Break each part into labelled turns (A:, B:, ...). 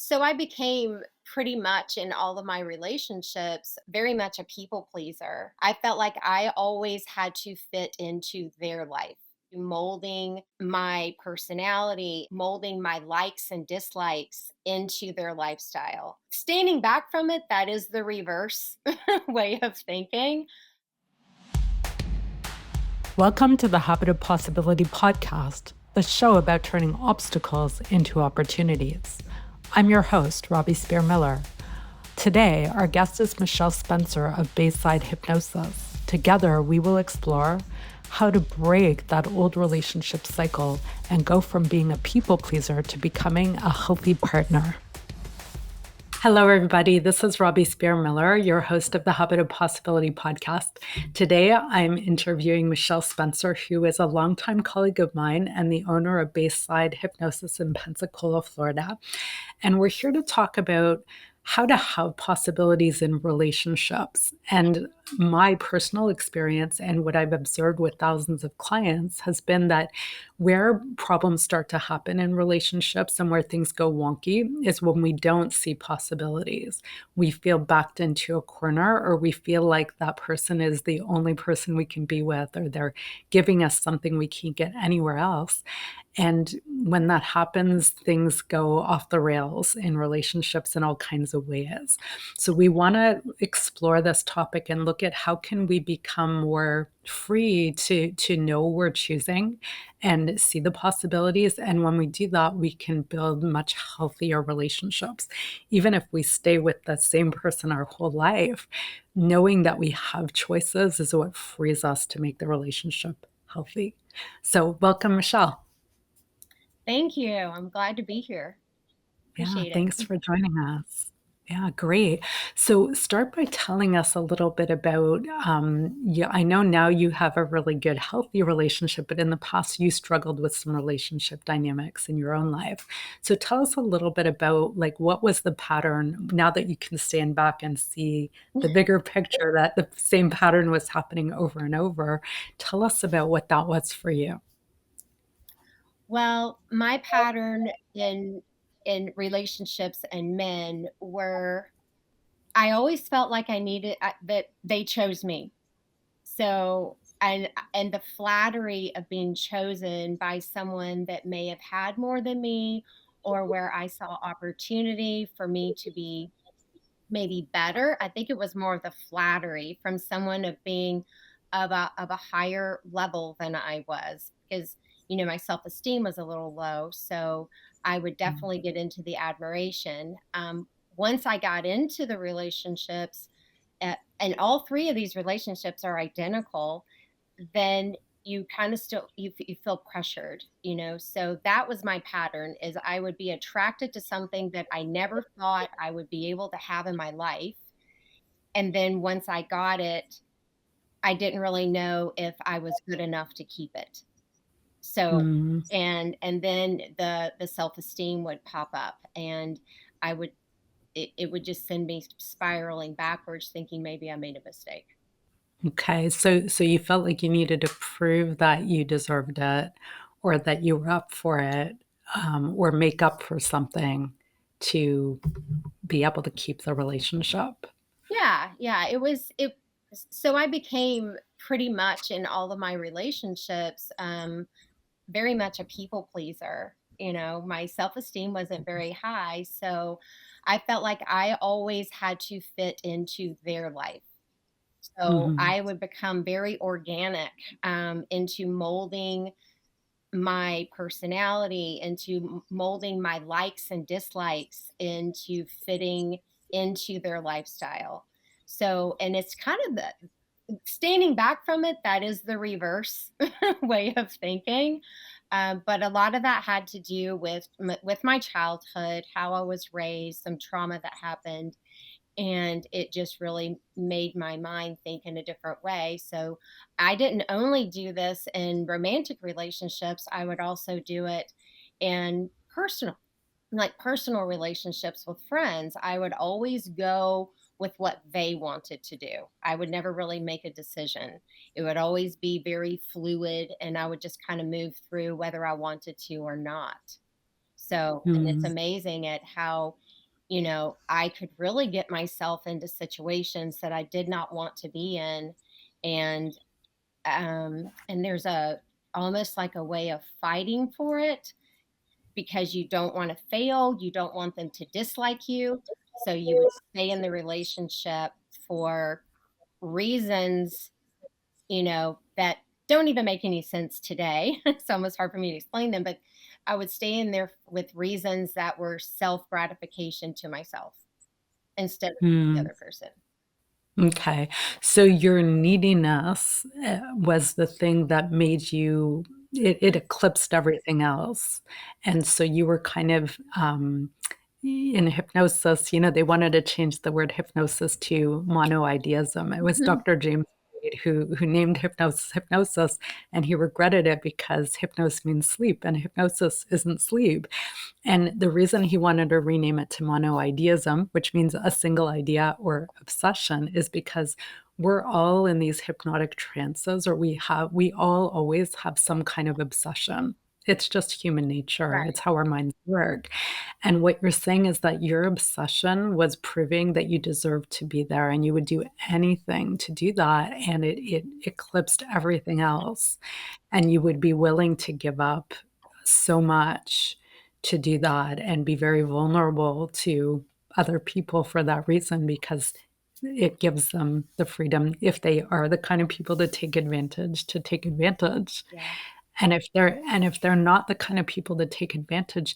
A: So I became pretty much in all of my relationships very much a people pleaser. I felt like I always had to fit into their life, molding my personality, molding my likes and dislikes into their lifestyle. Standing back from it, that is the reverse way of thinking.
B: Welcome to the Habit of Possibility podcast, the show about turning obstacles into opportunities. I'm your host, Robbie Spier Miller. Today, our guest is Michelle Spencer of Bayside Hypnosis. Together, we will explore how to break that old relationship cycle and go from being a people pleaser to becoming a healthy partner. Hello, everybody. This is Robbie Spier Miller, your host of the Habit of Possibility podcast. Today, I'm interviewing Michelle Spencer, who is a longtime colleague of mine and the owner of Bayside Hypnosis in Pensacola, Florida. And we're here to talk about how to have possibilities in relationships. And my personal experience and what I've observed with thousands of clients has been that where problems start to happen in relationships and where things go wonky is when we don't see possibilities. We feel backed into a corner, or we feel like that person is the only person we can be with, or they're giving us something we can't get anywhere else. And when that happens, things go off the rails in relationships in all kinds of ways. So we want to explore this topic and look at how can we become more free to know we're choosing and see the possibilities. And when we do that, we can build much healthier relationships. Even if we stay with the same person our whole life, knowing that we have choices is what frees us to make the relationship healthy. So welcome, Michelle.
A: Thank you. I'm glad to be here.
B: Yeah,
A: Appreciate it.
B: thanks for joining us. Yeah, great. So start by telling us a little bit about, yeah, I know now you have a really good, healthy relationship, but in the past you struggled with some relationship dynamics in your own life. So tell us a little bit about like what was the pattern now that you can stand back and see the bigger picture that the same pattern was happening over and over. Tell us about what that was for you.
A: Well, my pattern in relationships and men were I always felt like I needed that they chose me. So and the flattery of being chosen by someone that may have had more than me, or where I saw opportunity for me to be maybe better. I think it was more of the flattery from someone of being of a higher level than I was, because my self-esteem was a little low, so I would definitely get into the admiration. Once I got into the relationships, and all three of these relationships are identical, then you kind of still you feel pressured, so that was my pattern. Is I would be attracted to something that I never thought I would be able to have in my life, and then once I got it, I didn't really know if I was good enough to keep it. So
B: Mm.
A: and then the self-esteem would pop up, and I would it would just send me spiraling backwards, thinking maybe I made a mistake.
B: Okay, so you felt like you needed to prove that you deserved it or that you were up for it, or make up for something to be able to keep the relationship.
A: Yeah, yeah, it so I became pretty much in all of my relationships, very much a people pleaser. My self-esteem wasn't very high, so I felt like I always had to fit into their life. So
B: Mhm,
A: I would become very organic, into molding my personality, into molding my likes and dislikes into fitting into their lifestyle. So, and it's kind of the standing back from it, that is the reverse way of thinking. But a lot of that had to do with my childhood, how I was raised, some trauma that happened, and it just really made my mind think in a different way. So I didn't only do this in romantic relationships, I would also do it in personal relationships with friends. I would always go with what they wanted to do. I would never really make a decision. It would always be very fluid, and I would just kind of move through whether I wanted to or not. So, and it's
B: mhm.
A: amazing at how I could really get myself into situations that I did not want to be in. And there's a almost like a way of fighting for it because you don't want to fail, you don't want them to dislike you. So you would stay in the relationship for reasons, that don't even make any sense today. It's almost hard for me to explain them, but I would stay in there with reasons that were self gratification to myself instead of the
B: Mm.
A: other person.
B: Okay. So your neediness, was the thing that made you it eclipsed everything else, and so you were kind of, in hypnosis, they wanted to change the word hypnosis to monoideism. It was
A: Mhm.
B: Dr. James Reid who named hypnosis, and he regretted it because hypnos means sleep, and hypnosis isn't sleep. And the reason he wanted to rename it to monoideism, which means a single idea or obsession, is because we're all in these hypnotic trances, or we all always have some kind of obsession. It's just human nature. It's
A: Right.
B: how our minds work. And what you're saying is that your obsession was proving that you deserved to be there and you would do anything to do that. And it eclipsed everything else. And you would be willing to give up so much to do that and be very vulnerable to other people for that reason because it gives them the freedom if they are the kind of people to take advantage.
A: Yeah.
B: And if they're not the kind of people that take advantage,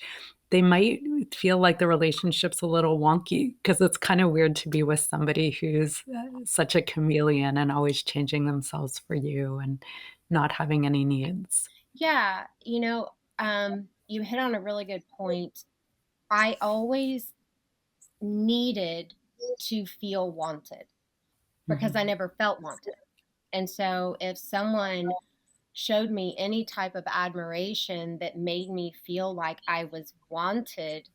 B: they might feel like the relationship's a little wonky because it's kind of weird to be with somebody who's, such a chameleon and always changing themselves for you and not having any needs.
A: Yeah. You hit on a really good point. I always needed to feel wanted because I
B: Mhm.
A: never felt wanted. And so if someone showed me any type of admiration that made me feel like I was wanted,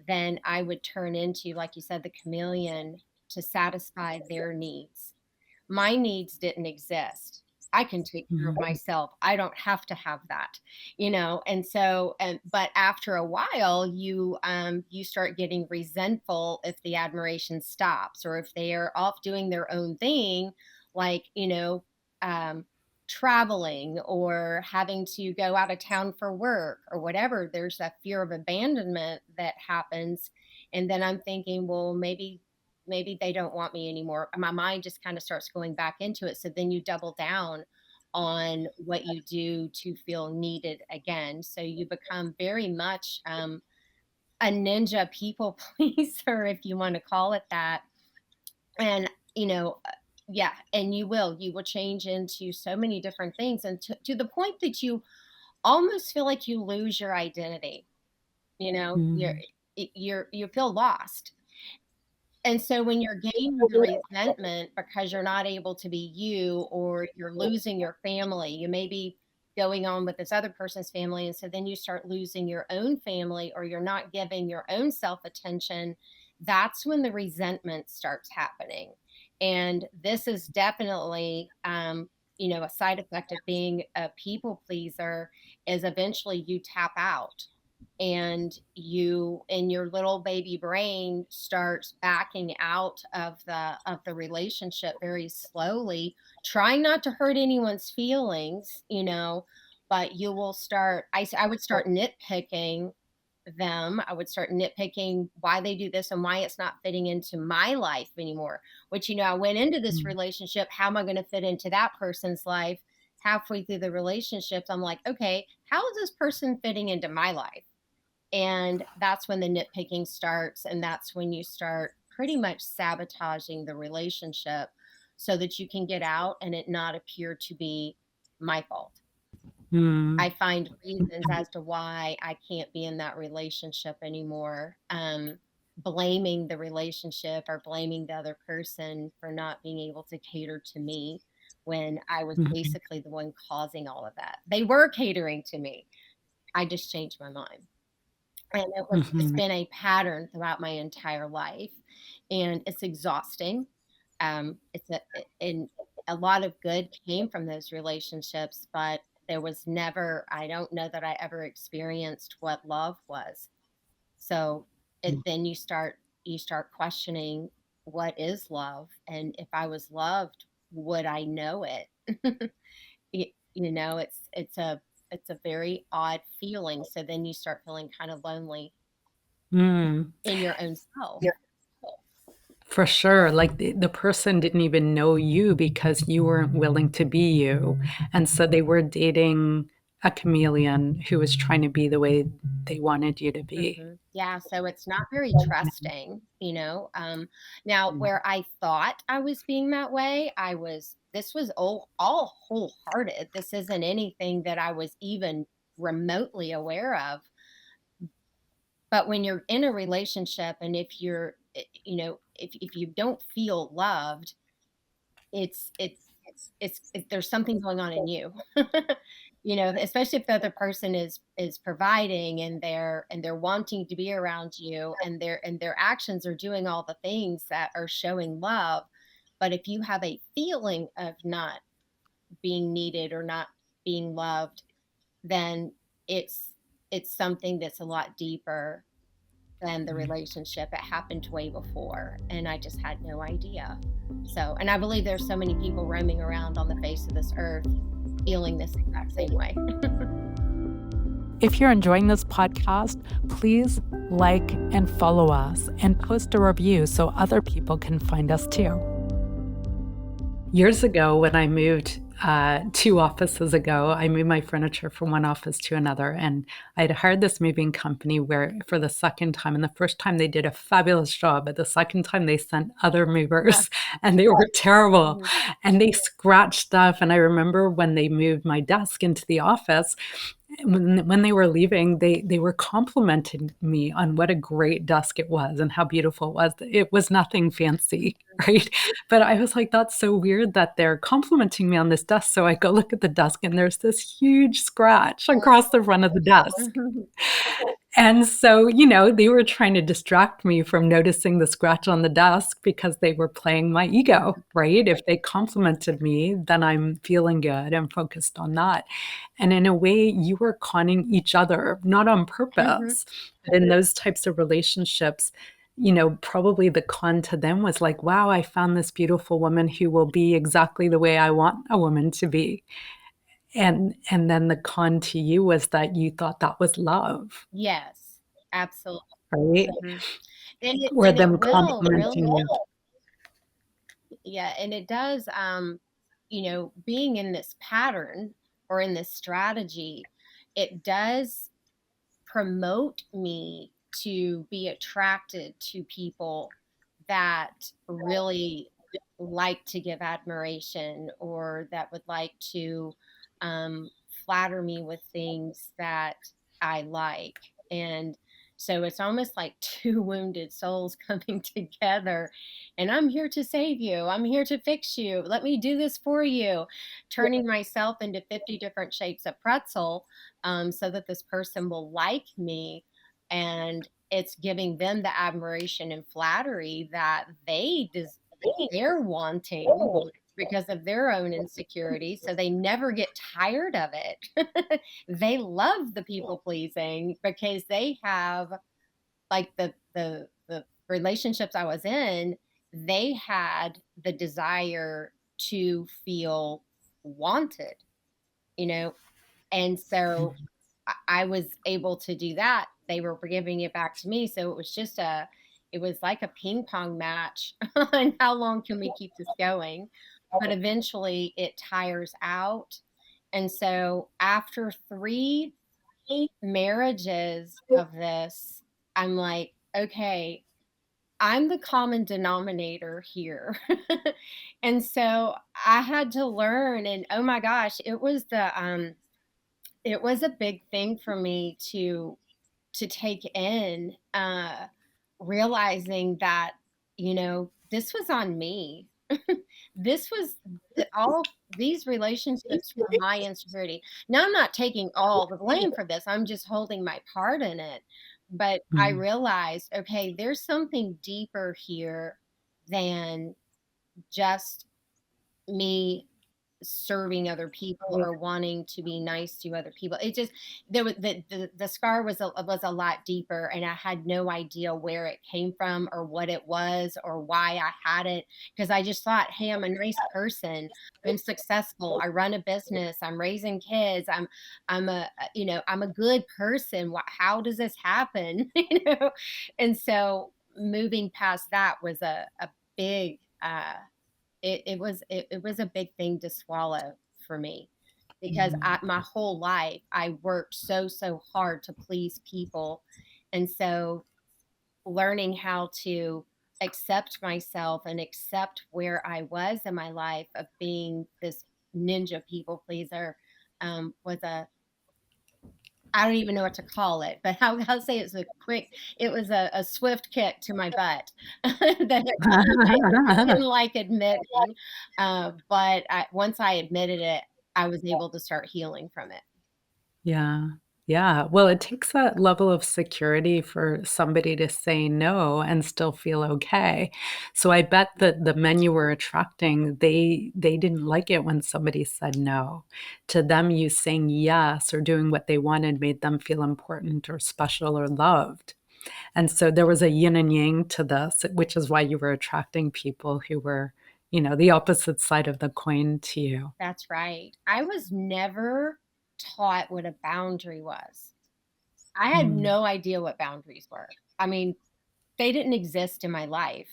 A: then I would turn into, like you said, the chameleon to satisfy their needs. My needs didn't exist. I can take care of
B: Mhm.
A: myself. I don't have to have that, And so, but after a while, you start getting resentful if the admiration stops or if they are off doing their own thing, like um, traveling or having to go out of town for work or whatever. There's that fear of abandonment that happens, and then I'm thinking, well, maybe they don't want me anymore. My mind just kind of starts going back into it. So then you double down on what you do to feel needed again. So you become very much a ninja people pleaser, if you want to call it that. And, you know, uh, yeah, and you will change into so many different things, and to the point that you almost feel like you lose your identity. You know, you're,
B: Mhm.
A: you feel lost. And so when you're gaining the resentment because you're not able to be you or you're losing your family, you may be going on with this other person's family. And so then you start losing your own family or you're not giving your own self attention. That's when the resentment starts happening. And this is definitely, a side effect of being a people pleaser is eventually you tap out and you in your little baby brain starts backing out of the relationship very slowly, trying not to hurt anyone's feelings, but you will start I would start nitpicking them. I would start nitpicking why they do this and why it's not fitting into my life anymore. Which, I went into this
B: Mhm.
A: relationship. How am I going to fit into that person's life? Halfway through the relationship, I'm like, okay, how is this person fitting into my life? And that's when the nitpicking starts. And that's when you start pretty much sabotaging the relationship so that you can get out and it not appear to be my fault.
B: Mm.
A: I find reasons as to why I can't be in that relationship anymore. Blaming the relationship or blaming the other person for not being able to cater to me when I was
B: Mhm.
A: basically the one causing all of that. They were catering to me. I just changed my mind. And it's
B: Mhm.
A: been a pattern throughout my entire life, and it's exhausting. And a lot of good came from those relationships, but there was never I don't know that I ever experienced what love was. So,
B: Mhm.
A: then you start you start questioning what is love, and if I was loved, would I know it? It's a very odd feeling. So then you start feeling kind of lonely
B: Mm.
A: in your own self.
B: For sure. Like the person didn't even know you because you weren't willing to be you. And so they were dating a chameleon who was trying to be the way they wanted you to be.
A: Yeah, so it's not very trusting. Now
B: Mm.
A: where I thought I was being that way, this was all wholehearted. This isn't anything that I was even remotely aware of. But when you're in a relationship, and if you don't feel loved, there's something going on in you. Especially if the other person is providing, and they're wanting to be around you, and their actions are doing all the things that are showing love. But if you have a feeling of not being needed or not being loved, then it's something that's a lot deeper than the relationship. It happened way before, and I just had no idea. So, and I believe there's so many people roaming around on the face of this earth feeling this exact same way.
B: If you're enjoying this podcast, please like and follow us and post a review so other people can find us too. Years ago, when I moved 2 offices ago, I moved my furniture from one office to another. And I'd hired this moving company where, for the second time, and the first time they did a fabulous job, but the second time they sent other movers and they were terrible. And they scratched stuff. And I remember when they moved my desk into the office, when they were leaving, they were complimenting me on what a great desk it was and how beautiful it was. It was nothing fancy, right? But I was like, that's so weird that they're complimenting me on this desk. So I go look at the desk and there's this huge scratch across the front of the desk. And so, they were trying to distract me from noticing the scratch on the desk because they were playing my ego, right? If they complimented me, then I'm feeling good and focused on that. And in a way, you were conning each other, not on purpose. But in those types of relationships, probably the con to them was like, wow, I found this beautiful woman who will be exactly the way I want a woman to be. And then the con to you was that you thought that was love,
A: Yes, absolutely.
B: right?
A: Mhm. And
B: Or
A: it
B: them
A: will
B: complimenting you.
A: yeah, and it does, being in this pattern or in this strategy, it does promote me to be attracted to people that really like to give admiration, or that would like to flatter me with things that I like. And so it's almost like two wounded souls coming together. And I'm here to save you. I'm here to fix you. Let me do this for you. Turning myself into 50 different shapes of pretzel, so that this person will like me. And it's giving them the admiration and flattery that they're wanting because of their own insecurity. So they never get tired of it. They love the people pleasing because they have, like, the relationships I was in, they had the desire to feel wanted, you know, and so I was able to do that. They were giving it back to me. So it was like a ping pong match on how long can we keep this going. But eventually it tires out. And so after 3 marriages of this, I'm like, okay, I'm the common denominator here. And so I had to learn, and oh my gosh, it was a big thing for me to take in, realizing that, this was on me. This was all these relationships were my insecurity. Now I'm not taking all the blame for this. I'm just holding my part in it. But I
B: Mm.
A: realized, okay, there's something deeper here than just me serving other people or wanting to be nice to other people. It just there was the scar was a lot deeper, and I had no idea where it came from or what it was or why I had it, because I just thought, "Hey, I'm a nice person. I'm successful. I run a business. I'm raising kids. I'm a good person. How does this happen?" And so moving past that was a big it was a big thing to swallow for me, because
B: Mm.
A: my whole life I worked so hard to please people, and so learning how to accept myself and accept where I was in my life of being this ninja people pleaser was a I don't even know what to call it, but I'll say it was a swift kick to my butt that I didn't like admitting. But once I admitted it, I was able to start healing from it.
B: Yeah. Yeah. Well, it takes that level of security for somebody to say no and still feel okay. So I bet that the men you were attracting, they didn't like it when somebody said no. To them, you saying yes or doing what they wanted made them feel important or special or loved. And so there was a yin and yang to this, which is why you were attracting people who were, the opposite side of the coin to you.
A: That's right. I was never taught what a boundary was. I had
B: Mm,
A: no idea what boundaries were. I mean, they didn't exist in my life.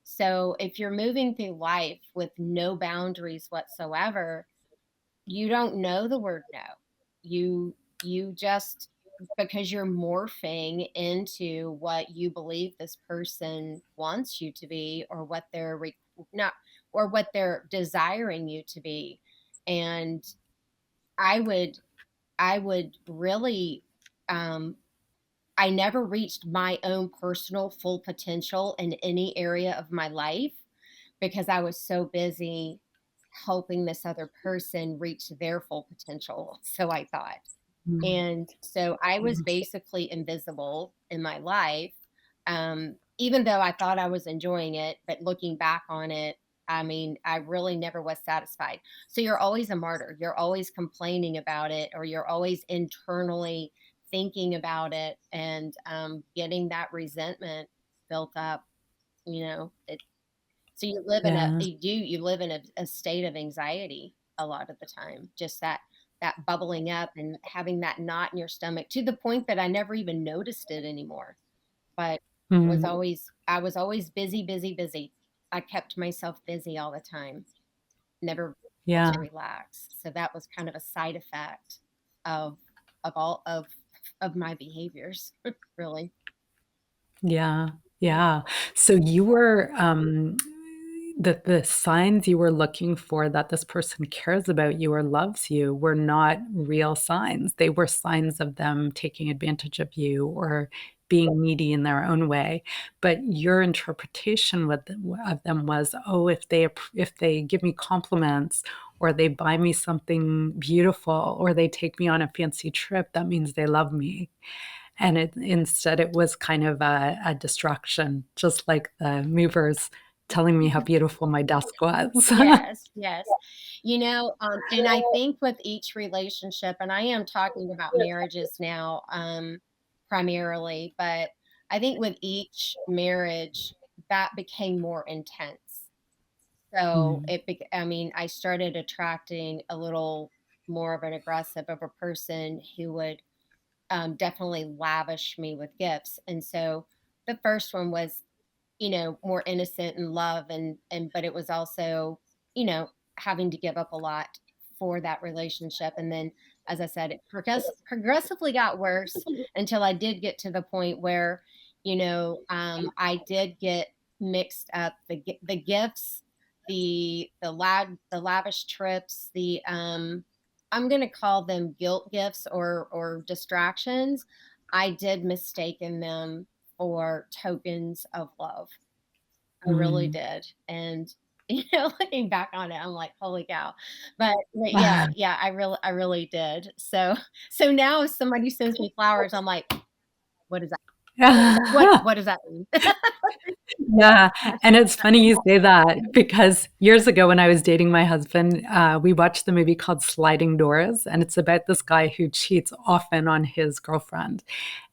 A: So if you're moving through life with no boundaries whatsoever, you don't know the word no. You just, because you're morphing into what you believe this person wants you to be, or what not, or what they're desiring you to be. And I would I would really um I never reached my own personal full potential in any area of my life, because I was so busy helping this other person reach their full potential, so I thought.
B: mm,
A: And so I was
B: mm.
A: basically invisible in my life, even though I thought I was enjoying it. But looking back on it, I mean, I really never was satisfied. So you're always a martyr. You're always complaining about it, or you're always internally thinking about it, and getting that resentment built up. So
B: Yeah.
A: you live in a state of anxiety a lot of the time, just that bubbling up and having that knot in your stomach, to the point that I never even noticed it anymore. But
B: Mm,
A: I was always busy, busy, busy. I kept myself busy all the time, never able
B: yeah.
A: to relax. So that was kind of a side effect of all of my behaviors, really.
B: Yeah, yeah. So you were, the signs you were looking for that this person cares about you or loves you were not real signs. They were signs of them taking advantage of you or being needy in their own way. But your interpretation of them was, "Oh, if they give me compliments or they buy me something beautiful or they take me on a fancy trip, that means they love me." And instead, it was kind of a distraction, just like the movers telling me how beautiful my desk was.
A: Yes, yes. And I think with each relationship, and I am talking about marriages now, primarily, but I think with each marriage, that became more intense. So
B: Mm,
A: I mean, I started attracting a little more of an aggressive of a person who would definitely lavish me with gifts. And so the first one was, more innocent and love, and but it was also, having to give up a lot for that relationship. And then, as I said, it progressively got worse until I did get to the point where, I did get mixed up the gifts, the lavish trips, the I'm going to call them guilt gifts or distractions. I did mistaken them for tokens of love. I really
B: mm.
A: did. And looking back on it, I'm like, holy cow. But yeah, yeah, I really did. So now if somebody sends me flowers, I'm like, what is that? What does that mean?
B: Yeah, and it's funny you say that because years ago when I was dating my husband, we watched the movie called Sliding Doors, and it's about this guy who cheats often on his girlfriend.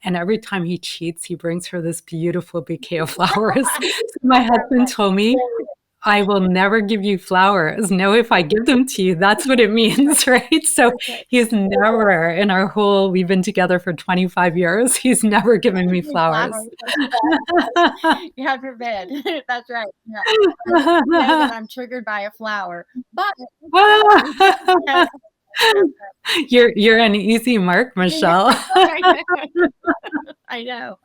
B: And every time he cheats, he brings her this beautiful bouquet of flowers. So my husband told me, I will never give you flowers. No, if I give them to you, that's what it means, right? So
A: Okay.
B: he's never in our whole we've been together for 25 years, he's never given me flowers.
A: Flowers. God forbid. That's right. Yeah. I know that I'm triggered by a flower, but yes, yes,
B: You're an easy mark,
A: yes.
B: Michelle.
A: I know. I know.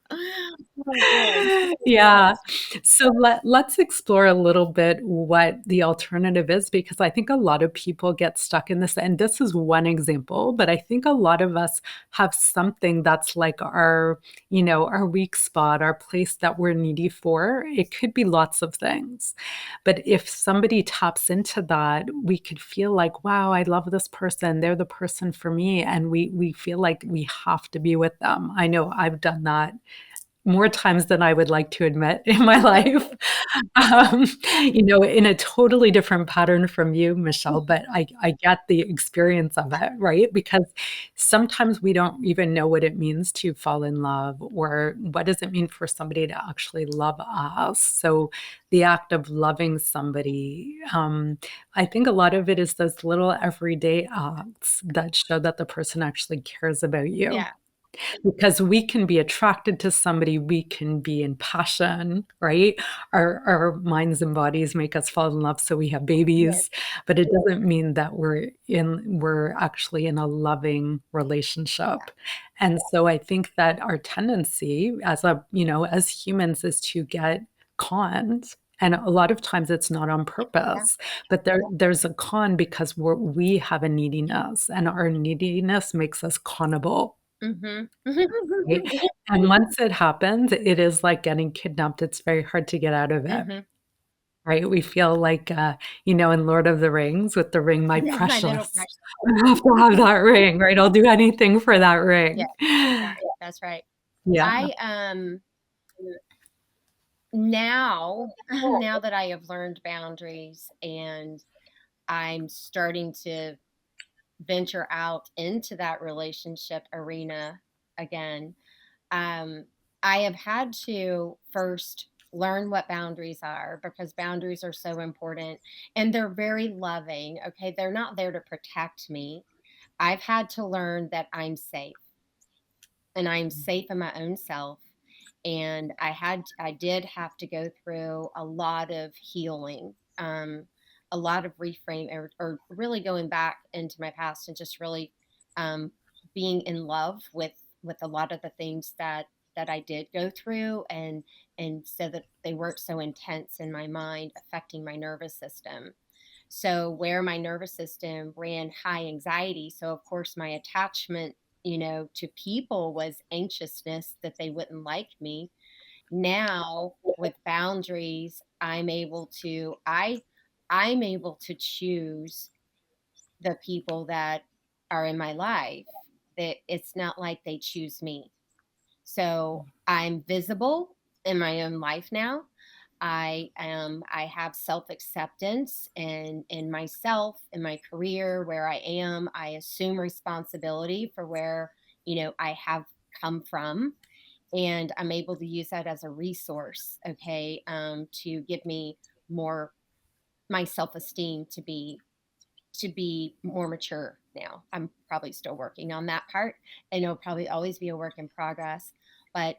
A: Oh boy.
B: Yeah. So let's explore a little bit what the alternative is because I think a lot of people get stuck in this, and this is one example, but I think a lot of us have something that's like our weak spot, our place that we're needy for. It could be lots of things. But if somebody taps into that, we could feel like, wow, I love this person. They're the person for me. And we feel like we have to be with them. I know I've done that more times than I would like to admit in my life. Um, in a totally different pattern from you, Michelle, but I get the experience of it, right? Because sometimes we don't even know what it means to fall in love or what does it mean for somebody to actually love us. So the act of loving somebody, I think a lot of it is those little everyday acts that show that the person actually cares about you.
A: Yeah.
B: Because we can be attracted to somebody, we can be in passion, right? Our minds and bodies make us fall in love, so we have
A: Yes.
B: babies, but it doesn't mean that we're actually in a loving
A: Yeah.
B: relationship. And so I think that our tendency as humans is to get conned. And a lot of times it's not on
A: Yeah.
B: purpose, but there's a con because we have a neediness, and our neediness makes us connable.
A: Mhm.
B: Right? And once it happens, it is like getting kidnapped, it's very hard to get out of it,
A: Mhm.
B: right? We feel like, in Lord of the Rings with the ring, "My
A: My little
B: precious,
A: precious.
B: I have to have that ring," right? I'll do anything for that
A: Yeah.
B: ring.
A: Right. That's right.
B: Yeah.
A: I now now that I have learned boundaries and I'm starting to venture out into that relationship arena again, um, I have had to first learn what boundaries are because boundaries are so important and they're very loving. Okay. They're not there to protect me. I've had to learn that I'm safe and I'm safe in my own self. And I did have to go through a lot of healing, a lot of reframe or really going back into my past and just really um, being in love with a lot of the things that I did go through and so that they weren't so intense in my mind affecting my nervous system. So where my nervous system ran high anxiety, so of course my attachment, to people was anxiousness that they wouldn't like me. Now with boundaries, I'm able to choose the people that are in my life. That it's not like they choose me. So I'm visible in my own life now. I have self-acceptance in myself, in my career, where I am. I assume responsibility for where, I have come from. And I'm able to use that as a resource, okay, to give me more my self-esteem to be more mature now. I'm probably still working on that part, and it'll probably always be a work in progress. But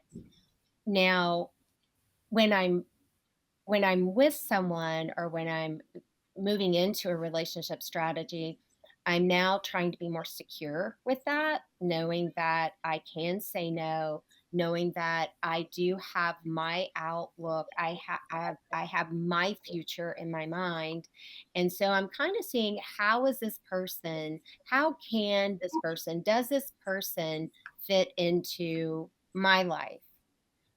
A: now when I'm with someone or when I'm moving into a relationship strategy, I'm now trying to be more secure with that, knowing that I can say no, knowing that I do have my outlook, I have my future in my mind. And so I'm kind of seeing how can this person, does this person fit into my life?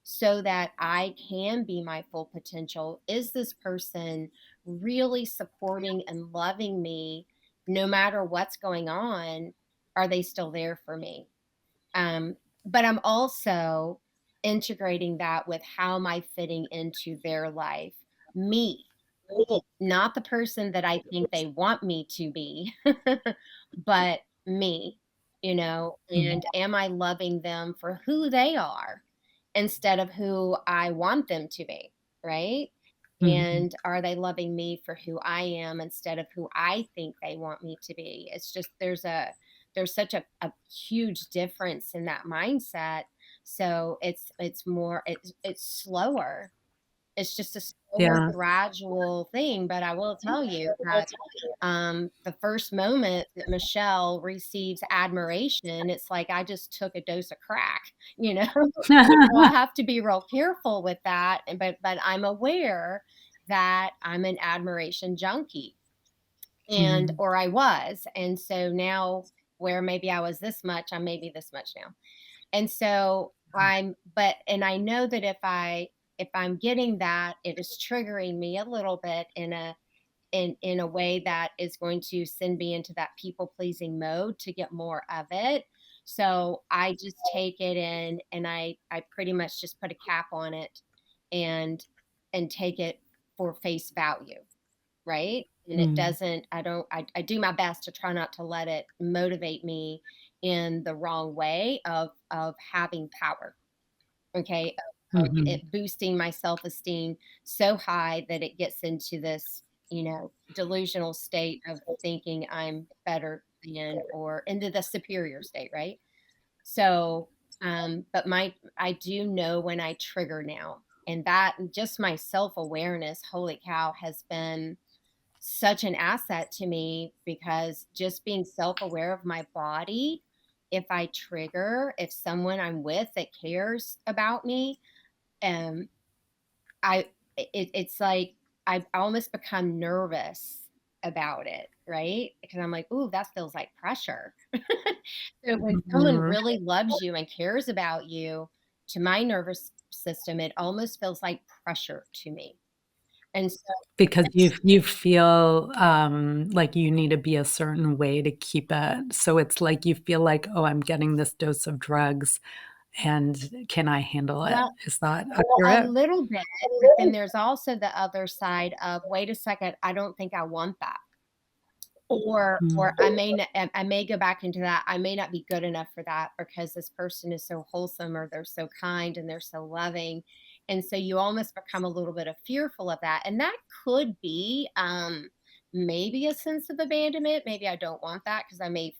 A: So that I can be my full potential? Is this person really supporting and loving me no matter what's going on? Are they still there for me? Um, but I'm also integrating that with how am I fitting into their life? Me, not the person that I think they want me to be, but me,
B: Mhm.
A: and am I loving them for who they are instead of who I want them to be, right?
B: Mhm.
A: And are they loving me for who I am instead of who I think they want me to be? It's just there's such a huge difference in that mindset. So it's slower, it's just a slower,
B: Yeah.
A: gradual thing, but I will tell you that, the first moment that Michelle receives admiration, it's like I just took a dose of crack, you know? So I have to be real careful with that, but I'm aware that I'm an admiration junkie, and
B: Mhm.
A: or I was, and so now where maybe I was this much, I'm maybe this much now. And so and I know that if I'm getting that, it is triggering me a little bit in a way that is going to send me into that people pleasing mode to get more of it. So I just take it in and I pretty much just put a cap on it and take it for face value, right? And it
B: Mm.
A: doesn't, I do my best to try not to let it motivate me in the wrong way of having power. Okay. Of
B: Mhm.
A: it boosting my self-esteem so high that it gets into this, delusional state of thinking I'm better than, or into the superior state, right? So, but I do know when I trigger now. And that just my self-awareness, holy cow, has been such an asset to me because just being self-aware of my body, if I trigger, if someone I'm with that cares about me, um, it's like I almost become nervous about it, right? Because I'm like, "Ooh, that feels like pressure." So when someone
B: Mhm.
A: really loves you and cares about you, to my nervous system, it almost feels like pressure to me. And so
B: Because you feel, like you need to be a certain way to keep it so it's like you feel like, "Oh, I'm getting this dose of drugs, and can I handle it?"
A: well,
B: Is that
A: a
B: accurate?
A: little bit, but then there's also the other side of, "Wait a second, I don't think I want that." Or
B: Mm.
A: I may go back into that, I may not be good enough for that because this person is so wholesome or they're so kind and they're so loving, and so you almost become a little bit of fearful of that, and that could be, maybe a sense of abandonment, maybe I don't want that because I may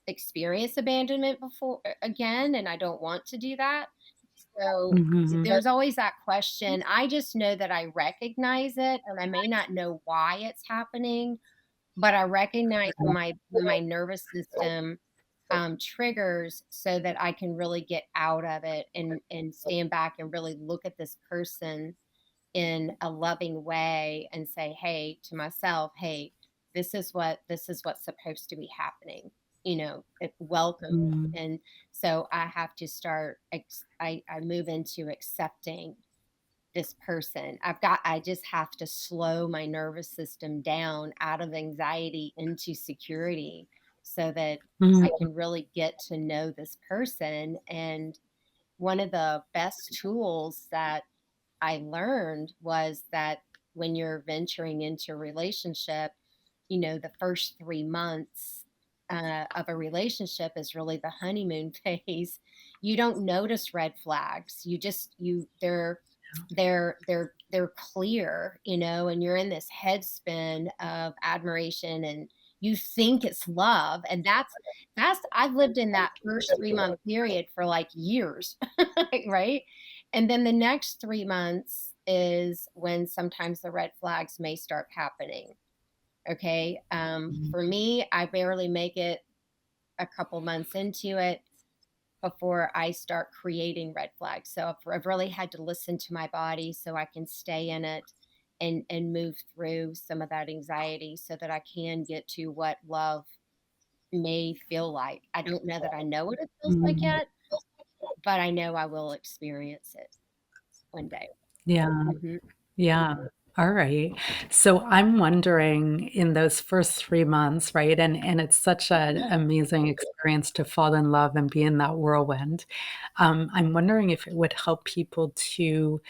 A: experience abandonment before again, and I don't want to do that. So,
B: Mhm.
A: there's always that question. I just know that I recognize it, and I may not know why it's happening, but I recognize when my nervous system, triggers so that I can really get out of it and stand back and really look at this person in a loving way and say, "Hey," to myself, "Hey, this is what's supposed to be happening." Welcome.
B: Mm.
A: And so I have to start I move into accepting this person. I just have to slow my nervous system down out of anxiety into security so that
B: Mm.
A: I can really get to know this person. And one of the best tools that I learned was that when you're venturing into a relationship, the first 3 months of a relationship is really the honeymoon phase. You don't notice red flags. You just you they're clear, and you're in this head spin of admiration and you think it's love. And that's I've lived in that first 3 month period for like years, right? And then the next 3 months is when sometimes the red flags may start happening. Okay.
B: Mhm.
A: For me, I barely make it a couple months into it before I start creating red flags. So I've really had to listen to my body so I can stay in it and move through some of that anxiety so that I can get to what love may feel like. I don't know that I know what it feels like
B: Mhm.
A: yet, but I know I will experience it one day.
B: Yeah,
A: Mhm.
B: yeah. All right. So I'm wondering in those first 3 months, right, and it's such an amazing experience to fall in love and be in that whirlwind. I'm wondering if it would help people to,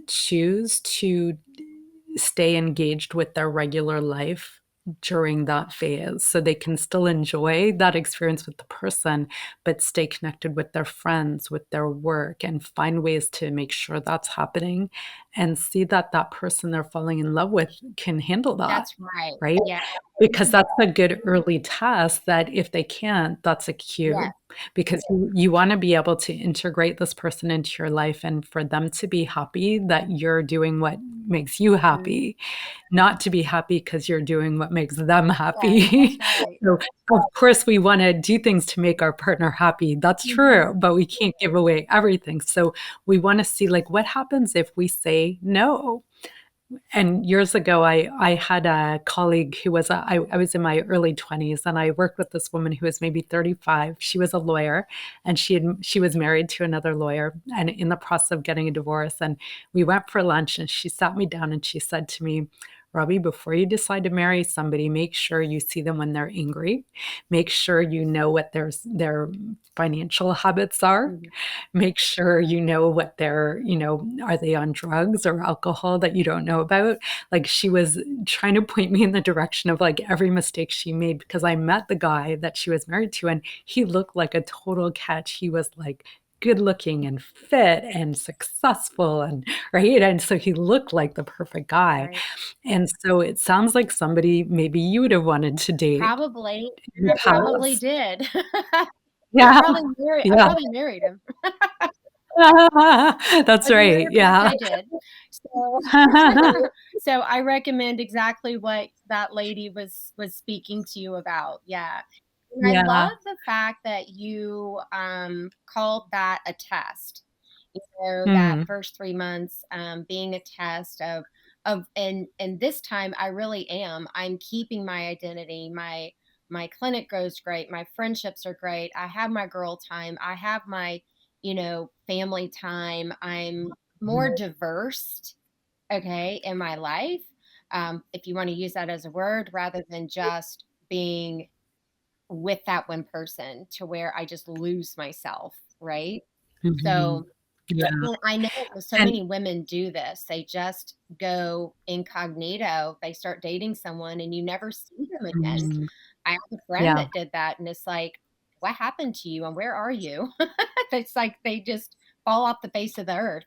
B: choose to stay engaged with their regular life during that phase so they can still enjoy that experience with the person, but stay connected with their friends, with their work, and find ways to make sure that's happening and see that that person they're falling in love with can handle that,
A: That's right.
B: right?
A: Yeah.
B: Because that's a good early test that if they can't, that's a
A: Yes.
B: cue because you wanna be able to integrate this person into your life and for them to be happy that you're doing what makes you
A: Mhm.
B: happy, not to be happy because 'cause you're doing what makes them
A: Yes, that's
B: happy.
A: right.
B: So, of course, we wanna do things to make our partner happy, that's
A: Mhm.
B: true, but we can't give away everything, so we wanna see, like, what happens if we say no? And years ago, I had a colleague who was I was in my early 20s, and I worked with this woman who was maybe 35. She was a lawyer, and she was married to another lawyer and in the process of getting a divorce, and we went for lunch, and she sat me down, and she said to me, "Robbie, before you decide to marry somebody, make sure you see them when they're angry. Make sure you know what their financial habits are.
A: Mhm.
B: Make sure you know what they're are they on drugs or alcohol that you don't know about?" Like, she was trying to point me in the direction of, like, every mistake she made because I met the guy that she was married to, and he looked like a total catch. He was, like, good looking and fit and successful and right? And so he looked like the perfect guy.
A: Right.
B: And so it sounds like somebody maybe you would have wanted to date
A: Probably.
B: in the
A: I probably
B: past.
A: did.
B: Yeah.
A: I
B: Yeah.
A: probably married him.
B: That's
A: As a matter
B: right,
A: of fact,
B: yeah.
A: I did. So so I recommend exactly what that lady was speaking to you about, yeah. And I
B: Yeah.
A: love the fact that you, called that a test. You know, that
B: Mm,
A: first 3 months, being a test and this time I really am. I'm keeping my identity. My clinic goes great. My friendships are great. I have my girl time. I have my, family time. I'm more
B: mhm,
A: diverse, okay, in my life. If you want to use that as a word, rather than just being with that one person to where I just lose myself, right?
B: mhm.
A: So
B: Yeah,
A: well, I know so
B: and
A: many women do this. They just go incognito. They start dating someone and you never see them again.
B: mm,
A: I have a friend
B: yeah,
A: that did that, and it's like, "What happened to you and where are you?" It's like they just fall off the face of the earth.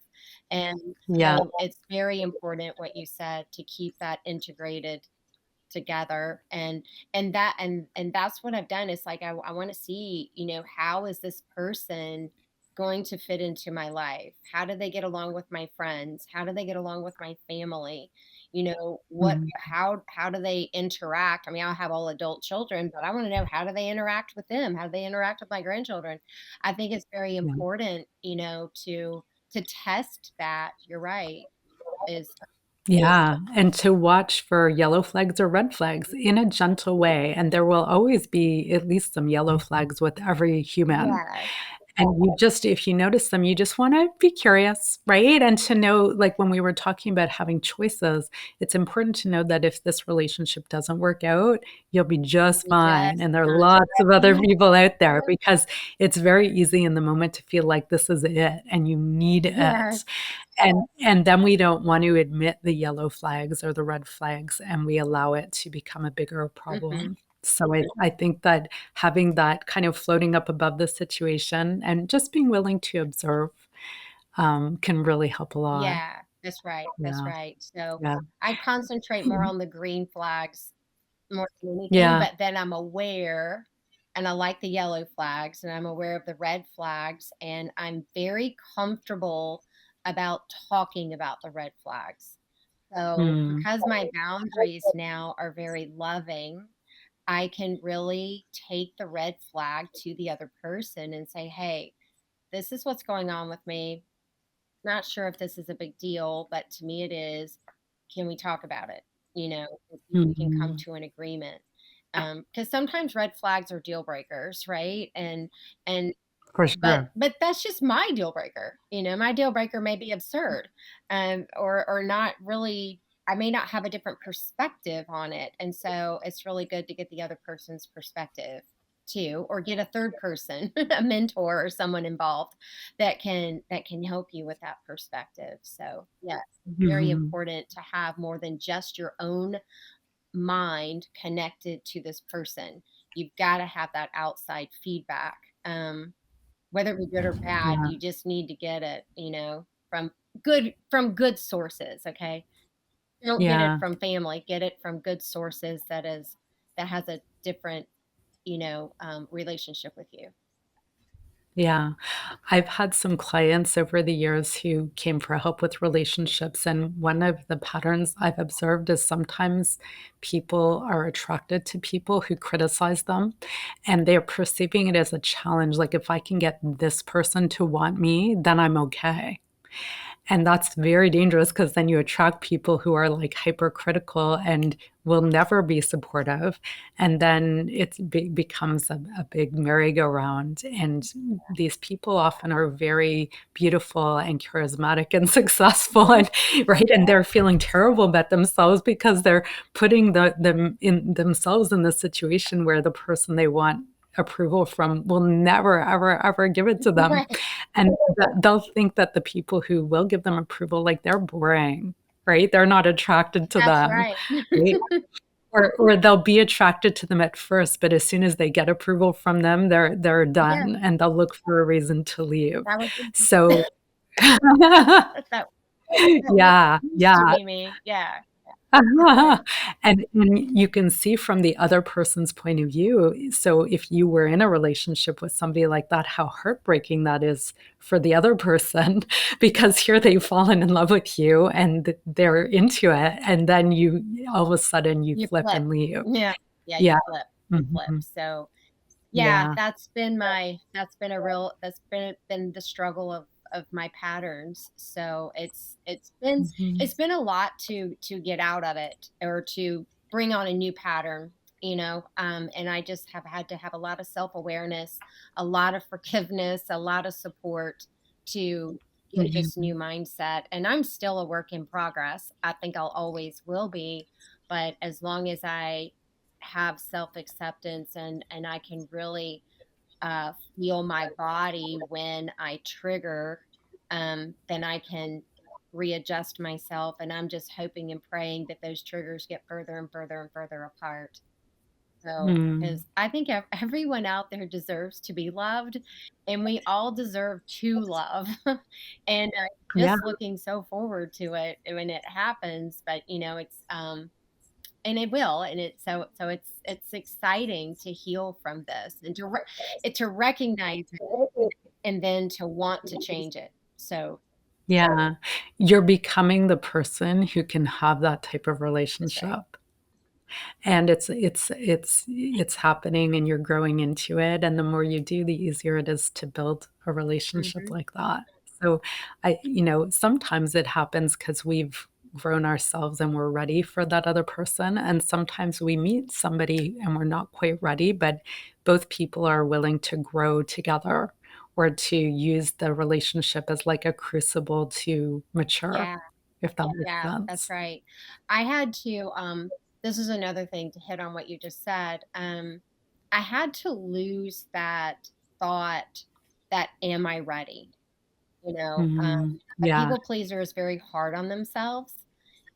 A: And
B: yeah,
A: so it's very important what you said to keep that integrated together and that's what I've done. It's like I want to see, how is this person going to fit into my life? How do they get along with my friends? How do they get along with my family? What
B: mhm,
A: how do they interact? I mean, I'll have all adult children, but I want to know, how do they interact with them? How do they interact with my grandchildren? I think it's very
B: yeah.
A: important, to test that. You're right. Is
B: Yeah, and to watch for yellow flags or red flags in a gentle way, and there will always be at least some yellow flags with every human.
A: Yes.
B: And you just if you notice them, you just wanna be curious, right? And to know like, when we were talking about having choices, it's important to know that if this relationship doesn't work out, you'll be just
A: We
B: fine,
A: just
B: and there are lots of other
A: Mhm.
B: people out there because it's very easy in the moment to feel like this is it and you need
A: Yes.
B: it. And then we don't want to admit the yellow flags or the red flags, and we allow it to become a bigger
A: Mhm.
B: problem. So I think that having that kind of floating up above the situation and just being willing to observe, can really help a lot.
A: Yeah, that's right, that's
B: Yeah,
A: right. So,
B: yeah.
A: I concentrate more on the green flags more than anything,
B: Yeah,
A: but then I'm aware and I like the yellow flags, and I'm aware of the red flags, and I'm very comfortable about talking about the red flags. So,
B: mm,
A: because my boundaries now are very loving, I can really take the red flag to the other person and say, "Hey, this is what's going on with me. Not sure if this is a big deal, but to me it is. Can we talk about it? And see if we can come
B: mhm,
A: to an agreement." Because sometimes red flags are deal breakers, right? And
B: For
A: But
B: sure.
A: that's just my deal breaker, my deal breaker may be absurd, or not really. I may not have a different perspective on it, and so it's really good to get the other person's perspective too, or get a third person, a mentor or someone involved that can help you with that perspective. So, yes, very
B: Mhm.
A: important to have more than just your own mind connected to this person. You've gotta have that outside feedback, whether it be good or bad,
B: Yeah.
A: you just need to get it, from good sources, okay? Don't get it
B: Yeah.
A: from family, get it from good sources that has a different, relationship with you.
B: Yeah. I've had some clients over the years who came for help with relationships, and one of the patterns I've observed is sometimes people are attracted to people who criticize them, and they're perceiving it as a challenge, like, "If I can get this person to want me, then I'm okay." And that's very dangerous because then you attract people who are, like, hypercritical and will never be supportive, and then becomes a big merry-go-round, and these people often are very beautiful and charismatic and successful and right, and they're feeling terrible about themselves because they're putting themselves in the situation where the person they want approval from will never, ever, ever give it to them.
A: Right.
B: And they'll think that the people who will give them approval, like, they're boring, right? They're not attracted to
A: That's
B: them,
A: right.
B: right? Or they'll be attracted to them at first, but as soon as they get approval from them, they're
A: Yeah,
B: done, and they'll look for a reason to leave.
A: that was
B: So
A: that
B: yeah,
A: used to
B: yeah.
A: be me. Yeah, that's right.
B: And you can see from the other person's point of view, so if you were in a relationship with somebody like that, how heartbreaking that is for the other person, because here they've fallen in love with you and they're into it, and then you all of a sudden you
A: You
B: flip
A: flip.
B: and leave.
A: Yeah. Yeah, you
B: Yeah.
A: flip. You flip.
B: Mhm.
A: So, yeah,
B: Yeah.
A: that's been the struggle of my patterns. So
B: Mhm.
A: it's been a lot to get out of it, or to bring on a new pattern, and I just have had to have a lot of self-awareness, a lot of forgiveness, a lot of support to get this
B: Mhm.
A: new mindset. And I'm still a work in progress. I think I'll always will be, but as long as I have self-acceptance, and I can really feel my body when I trigger, then I can readjust myself. And I'm just hoping and praying that those triggers get further and further and further apart. So,
B: Mm.
A: because I think everyone out there deserves to be loved, and we all deserve to love. And
B: Yeah.
A: just looking so forward to it when it happens. But and it will, and it's exciting to heal from this, and to recognize it, and then to want to change it. So,
B: Yeah. You're becoming the person who can have that type of
A: that's right.
B: relationship. And it's happening and you're growing into it, and the more you do, the easier it is to build a relationship
A: Mhm.
B: like that. So, sometimes it happens because 'cause we've grown ourselves and we're ready for that other person, and sometimes we meet somebody and we're not quite ready, but both people are willing to grow together or to use the relationship as like a crucible to mature,
A: Yeah,
B: if that makes
A: yeah, that's
B: sense.
A: right. I had to, this is another thing to hit on what you just said. I had to lose that thought that, "Am I ready?"
B: Mhm.
A: A
B: Yeah.
A: people pleaser is very hard on themselves.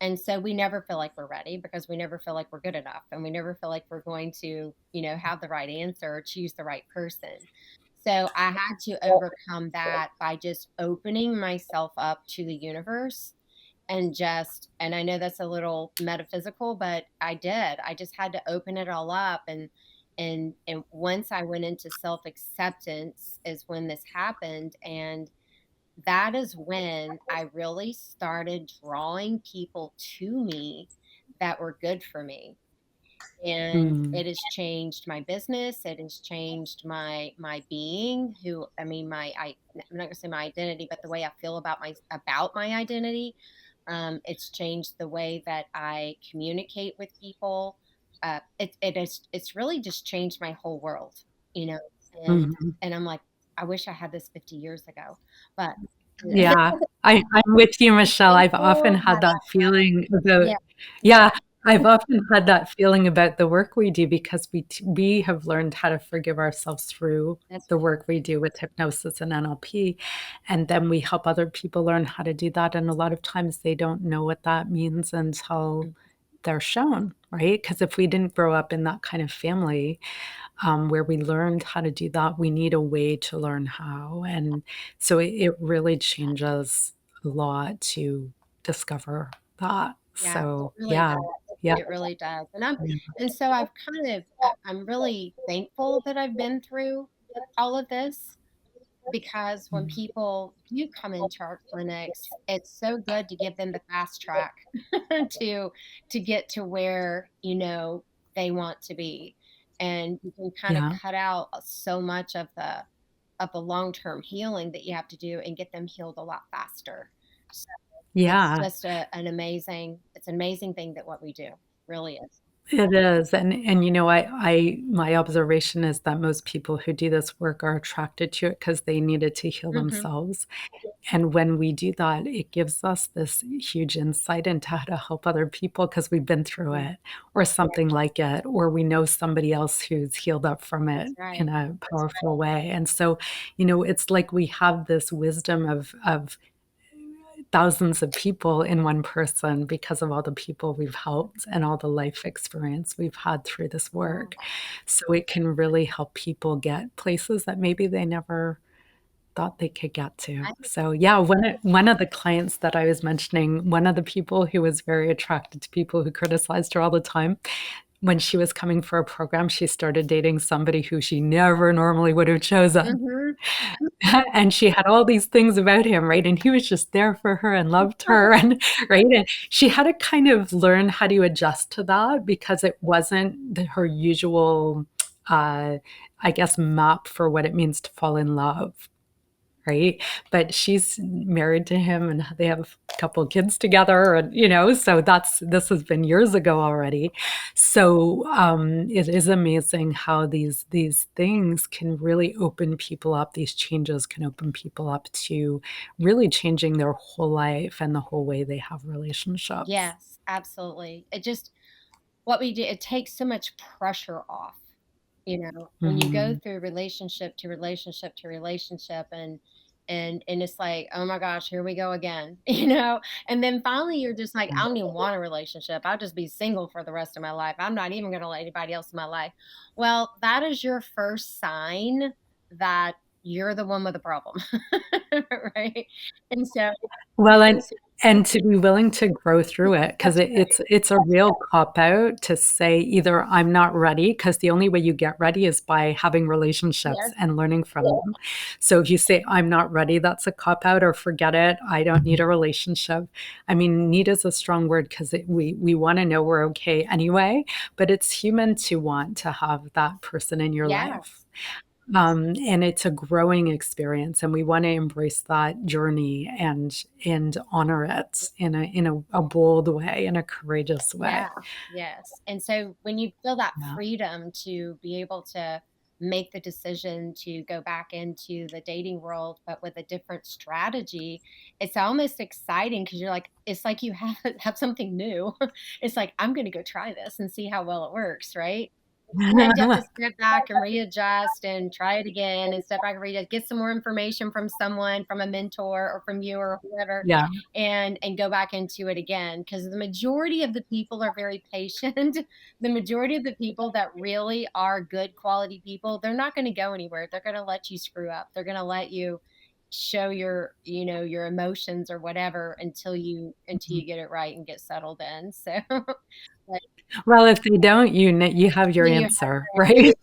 A: And so we never feel like we're ready, because we never feel like we're good enough, and we never feel like we're going to, have the right answer or choose the right person. So I had to overcome that by just opening myself up to the universe, and I know that's a little metaphysical, but I did. I just had to open it all up, and once I went into self-acceptance is when this happened. And that is when I really started drawing people to me that were good for me. And
B: Mm.
A: it has changed my business. It has changed my being. I'm not gonna say my identity, but the way I feel about my identity. It's changed the way that I communicate with people. It's really just changed my whole world, you know. And
B: Mhm.
A: and I'm like, I wish I had this 50 years ago, but
B: Yeah, I'm with you, Michelle. I've often
A: thankful
B: had
A: that
B: that feeling about,
A: yeah,
B: yeah, I've often had that feeling about the work we do because we have learned how to forgive ourselves through
A: that's
B: the work we do with hypnosis and NLP, and then we help other people learn how to do that, and a lot of times they don't know what that means until
A: right.
B: they're shown, right? Because if we didn't grow up in that kind of family, where we learned how to do that. We need a way to learn how. And so it really changes a lot to discover that.
A: Yeah, it
B: So
A: really
B: yeah,
A: does.
B: yeah,
A: It really does.
B: yeah,
A: And so I've I'm really thankful that I've been through all of this because when
B: mm,
A: people do come into our clinics, it's so good to give them the fast track to get to where, they want to be. And you can kind of
B: yeah,
A: cut out so much of the long-term healing that you have to do and get them healed a lot faster. So it's
B: yeah.
A: just it's an amazing thing that what we do really is.
B: It is, and I my observation is that most people who do this work are attracted to it because they needed to heal
A: Hmm.
B: themselves. And when we do that, it gives us this huge insight into how to help other people because we've been through
A: Yeah,
B: it or something like it, or we know somebody else who's healed up from
A: that's
B: it in
A: right.
B: a powerful way. And so, it's like we have this wisdom of thousands of people in one person because of all the people we've helped and all the life experience we've had through this
A: Yeah.
B: work. So it can really help people get places that maybe they never thought they could get to.
A: I,
B: So, yeah, one of the clients that I was mentioning, one of the people who was very attracted to people who criticized her all the time, when she was coming for a program, she started dating somebody who she never normally would have chosen.
A: hmm.
B: And she had all these things about him, right? And he was just there for her and loved her and right? And she had to kind of learn how to adjust to that because it wasn't her usual, uh, I guess, map for what it means to fall in love, right? But she's married to him and they have a couple of kids together and so this has been years ago already. So it is amazing how these things can really open people up. These changes can open people up to really changing their whole life and the whole way they have relationships.
A: Yes, absolutely. What we do, it takes so much pressure off. When you go
B: Mhm.
A: through relationship to relationship to relationship and it's like, oh my gosh, here we go again, and then finally you're just like, I don't even want a relationship. I'll just be single for the rest of my life. I'm not even going to let anybody else in my life. Well, that is your first sign that you're the one with a problem. Right. And so
B: Well, and to be willing to grow through it, 'cause
A: that's
B: it's a real cop out to say either I'm not ready, because the only way you get ready is by having relationships
A: yes,
B: and learning from them. So if you say, "I'm not ready," that's a cop out or "Forget it, I don't need a relationship." I mean, need is a strong word 'cause we wanna know we're okay anyway, but it's human to want to have that person in your life.
A: yes,
B: And it's a growing experience, and we wanna embrace that journey and honor it in a bold way, in a courageous way.
A: yeah, yes. And so when you feel that
B: Yeah.
A: freedom to be able to make the decision to go back into the dating world, but with a different strategy, it's almost exciting because you're like, it's like you have have something new. It's like, I'm gonna go try this and see how well it works, right? And then you have to step back and readjust and try it again and step back and readjust, get some more information from someone, from a mentor or from you or whoever,
B: Yeah.
A: and go back into it again. Because the majority of the people are very patient. The majority of the people that really are good quality people, they're not going to go anywhere. They're going to let you screw up. They're going to let you show your emotions or whatever until you get it right and get settled in. So but
B: Well, if they don't, you have your
A: you
B: answer, right?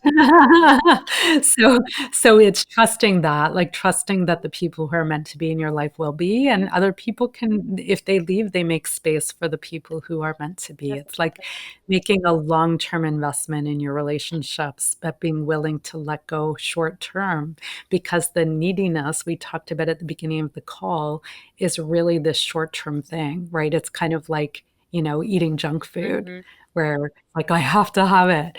B: So so it's trusting that, like, trusting that the people who are meant to be in your life will be, and other people can if they leave, they make space for the people who are meant to be.
A: have
B: It's like making a long-term investment in your relationships, but being willing to let go short term, because the neediness we talked about at the beginning of the call is really this short-term thing, right? It's kind of like eating junk food
A: Mhm.
B: where like I have to have it,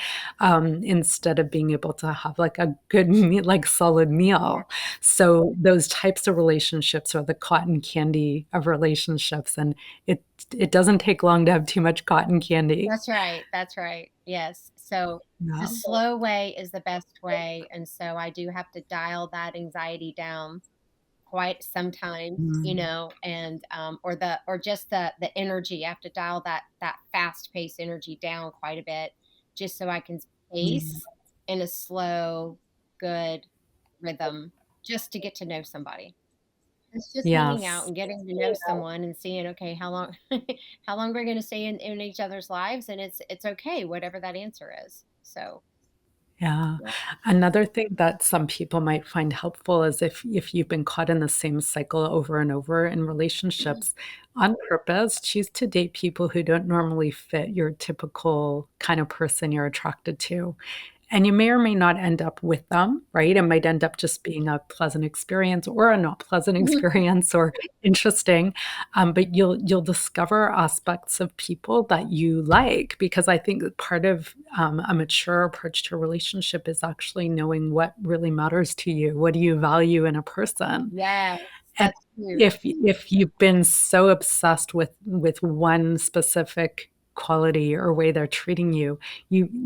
B: instead of being able to have like a good meal, like solid
A: Yeah.
B: meal. So those types of relationships are the cotton candy of relationships, and it it doesn't take long to have too much cotton candy.
A: That's right, that's right. Yes. So the
B: Yeah.
A: slow way is the best way, and so I do have to dial that anxiety down quite sometimes,
B: Mm,
A: and or just the energy. I have to dial that fast-paced energy down quite a bit just so I can
B: mm.
A: space in a slow, good rhythm just to get to know somebody. It's just hanging out
B: Yes.
A: and getting to know someone and seeing, okay, how long how long we're gonna stay in each other's lives, and it's okay, whatever that answer is. So,
B: Yeah.
A: yeah.
B: Another thing that some people might find helpful is if you've been caught in the same cycle over and over in relationships, on purpose, choose to date people who don't normally fit your typical kind of person you're attracted to. And you may or may not end up with them, right? It might end up just being a pleasant experience or a not pleasant experience or interesting, but you'll discover aspects of people that you like because I think that part of, a mature approach to a relationship is actually knowing what really matters to you. What do you value in a person?
A: Yes,
B: And
A: that's huge.
B: if you've been so obsessed with one specific quality or way they're treating you,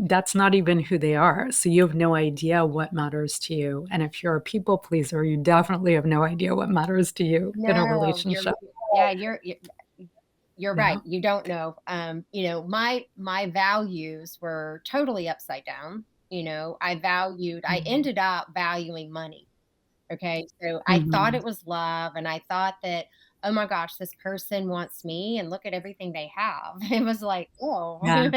B: that's not even who they are, so you have no idea what matters to you, and if you're a people pleaser, you definitely have no idea what matters to you in a
A: No,
B: relationship.
A: yeah, you're right.
B: Yeah.
A: You don't know. My values were totally upside down. I
B: Mhm.
A: ended up valuing money. Okay. So I thought
B: Mhm.
A: it was love, and I thought that, oh my gosh, this person wants me and look at everything they have. It was like, oh,
B: Yeah.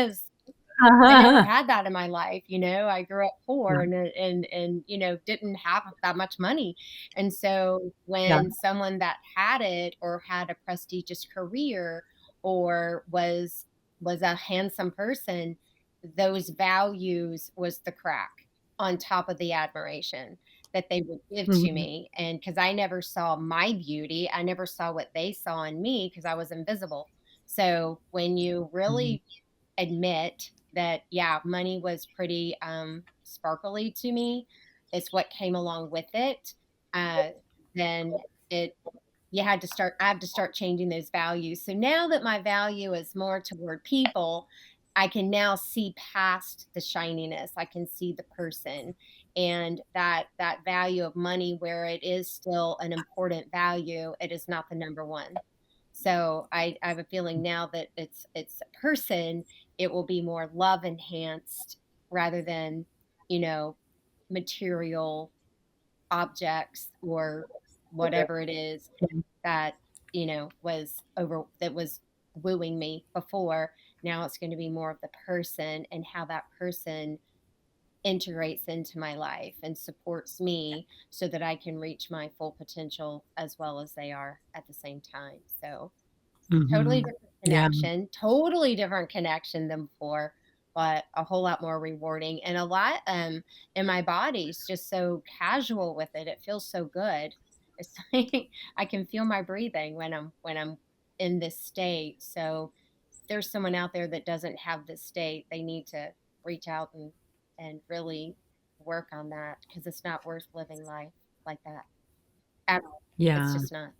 A: I never had that in my life. I grew up poor
B: Yeah.
A: and didn't have that much money. And so
B: Yeah.
A: when someone that had it or had a prestigious career or was a handsome person, those values was the crack on top of the admiration that they would give to
B: Mhm.
A: me. And because I never saw my beauty, I never saw what they saw in me because I was invisible. So when you
B: Mhm.
A: really admit that, yeah, money was pretty sparkly to me. It's what came along with it. Uh, then it I have to start changing those values. So now that my value is more toward people, I can now see past the shininess. I can see the person and that value of money where it is still an important value, it is not the number one. So I have a feeling now that it's a person, it will be more love enhanced rather than, you know, material objects or whatever it is that, was wooing me before. Now it's going to be more of the person and how that person integrates into my life and supports me so that I can reach my full potential as well as they are at the same time. So totally
B: Mhm.
A: different
B: Yeah.
A: connection, totally different connection than before, but a whole lot more rewarding and a lot, in my body's just so casual with it. It feels so good. It's like I can feel my breathing when I'm in this state. So if there's someone out there that doesn't have this state, they need to reach out and really work on that because it's not worth living life like that at all. It's
B: Yeah.
A: just not.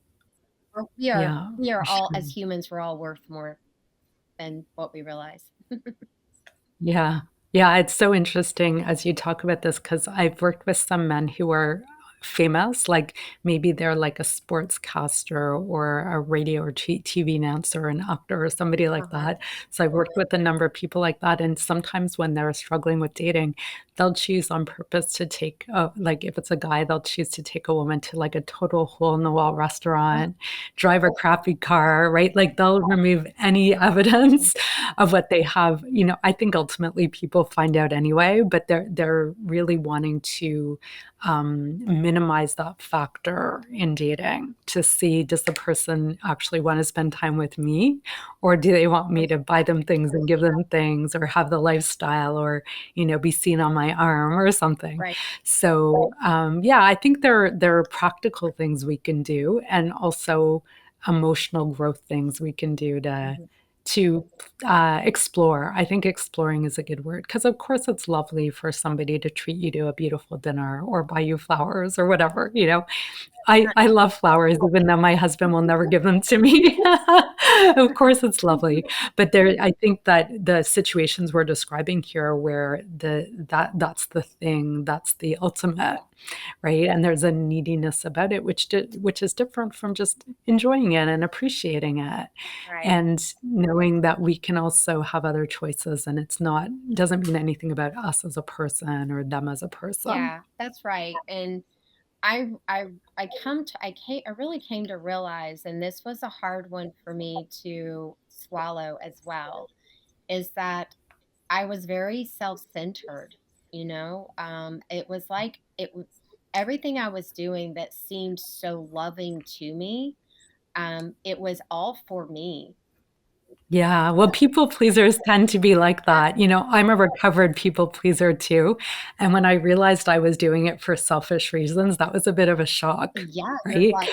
A: We are
B: Yeah,
A: we are
B: for
A: all,
B: sure.
A: as humans, we're all worth more than what we realize.
B: Yeah. Yeah, it's so interesting as you talk about this because 'cause I've worked with some men who are famous, like, maybe they're like a sportscaster or a radio or TV announcer, an actor, or somebody like
A: Uh-huh.
B: that. So I've worked with a number of people like that, and sometimes when they're struggling with dating, they'll choose on purpose to take like, if it's a guy, they'll choose to take a woman to, like, a total hole-in-the-wall restaurant, drive a crappy car, right? Like, they'll remove any evidence of what they have. I think ultimately people find out anyway, but they're really wanting to minimize that factor in dating to see, does the person actually want to spend time with me, or do they want me to buy them things and give them things or have the lifestyle or be seen on my arm or something.
A: Right.
B: So yeah, I think there are practical things we can do and also emotional growth things we can do to
A: Mhm.
B: to explore. I think exploring is a good word because, of course, it's lovely for somebody to treat you to a beautiful dinner or buy you flowers or whatever, you know. I love flowers, even though my husband will never give them to me. Of course, it's lovely, but there, I think that the situations we're describing here, where that's the thing, that's the ultimate, right? And there's a neediness about it, which is different from just enjoying it and appreciating it,
A: Right.
B: and knowing that we can also have other choices, and it's not doesn't mean anything about us as a person or them as a person.
A: Yeah, that's right. And I really came to realize, and this was a hard one for me to swallow as well, is that I was very self-centered, you know? It was like everything I was doing that seemed so loving to me, it was all for me.
B: Yeah, well, people pleasers tend to be like that. You know, I'm a recovered people pleaser too, and when I realized I was doing it for selfish reasons, that was a bit of a shock,
A: Yeah, you're
B: right?
A: like,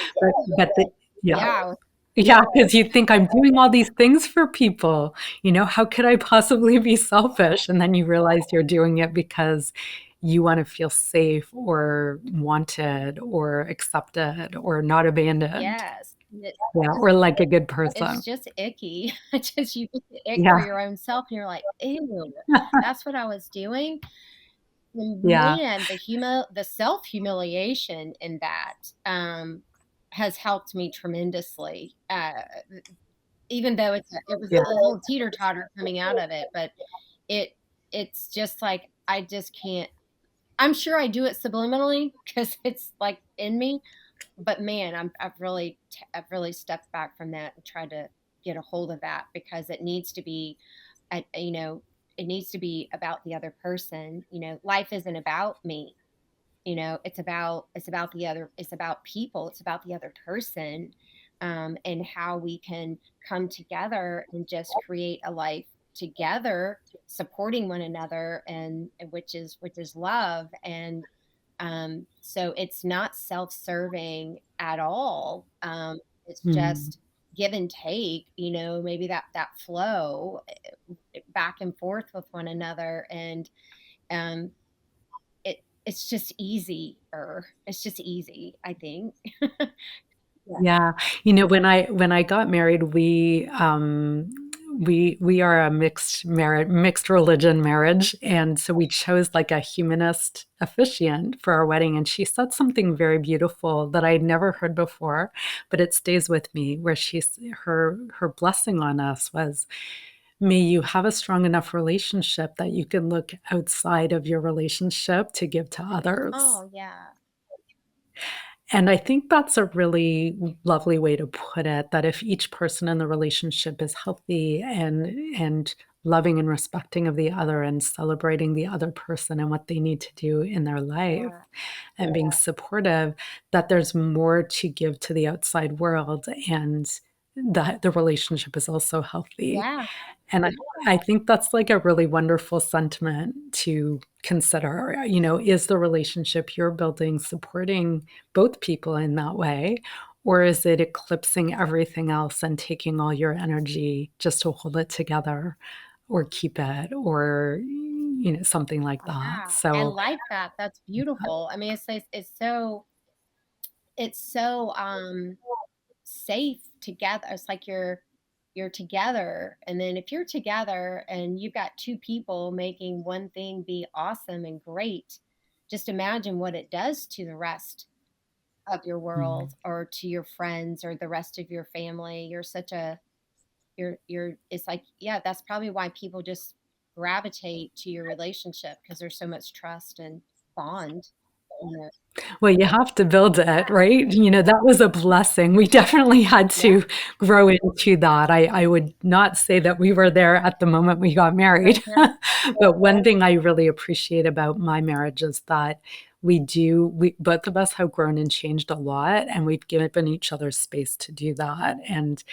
B: But the yeah.
A: yeah,
B: Yeah, because you think, "I'm doing all these things for people, you know, how could I possibly be selfish?" And then you realize you're doing it because you wanna feel safe or wanted or accepted or not abandoned.
A: yes.
B: Yeah, or like a good
A: It's
B: person.
A: just icky. It's just you get the ick for
B: Yeah.
A: your own self, and you're like, "Ew, that's what I was doing?" And
B: Yeah,
A: man, the self-humiliation in that, has helped me tremendously, even though it was
B: yeah,
A: a little teeter-totter coming out of it, but it it's just like, I just can't. I'm sure I do it subliminally because it's, like, in me, but man, I've really stepped back from that and tried to get a hold of that because it needs to be, you know, it needs to be about the other person. You know, life isn't about me. You know, it's about people, it's about the other person, and how we can come together and just create a life together, supporting one another, and which is love. And so it's not self-serving at all. It's
B: mm.
A: just give and take, you know, maybe that flow, back and forth with one another. And um it's just easier. It's just easy, I think. Yeah.
B: Yeah. You know, when I got married, we are a mixed religion marriage, and so we chose, like, a humanist officiant for our wedding, and she said something very beautiful that I'd never heard before, but it stays with me, where her blessing on us was, "May you have a strong enough relationship that you can look outside of your relationship to give to others."
A: Oh, yeah.
B: And I think that's a really lovely way to put it, that if each person in the relationship is healthy and loving and respecting of the other and celebrating the other person and what they need to do in their life
A: Yeah.
B: and being supportive, that there's more to give to the outside world, and that the relationship is also healthy.
A: Yeah.
B: And I think that's, like, a really wonderful sentiment to consider, you know, is the relationship you're building supporting both people in that way, or is it eclipsing everything else and taking all your energy just to hold it together or keep it or, you know, something like that.
A: Yeah. I
B: So,
A: like that. That's beautiful. I mean, it's so safe together. It's like you're together. And then if you're together and you've got two people making one thing be awesome and great, just imagine what it does to the rest of your
B: mm.
A: world, or to your friends, or the rest of your family. You're it's like, yeah, that's probably why people just gravitate to your relationship, because there's so much trust and bond. You know?
B: Well, you have to build it, right? You know, that was a blessing. We definitely had
A: Yeah.
B: to grow into that. I would not say that we were there at the moment we got married.
A: Yeah.
B: But one thing I really appreciate about my marriage is that we both of us have grown and changed a lot, and we've given each other space to do that. And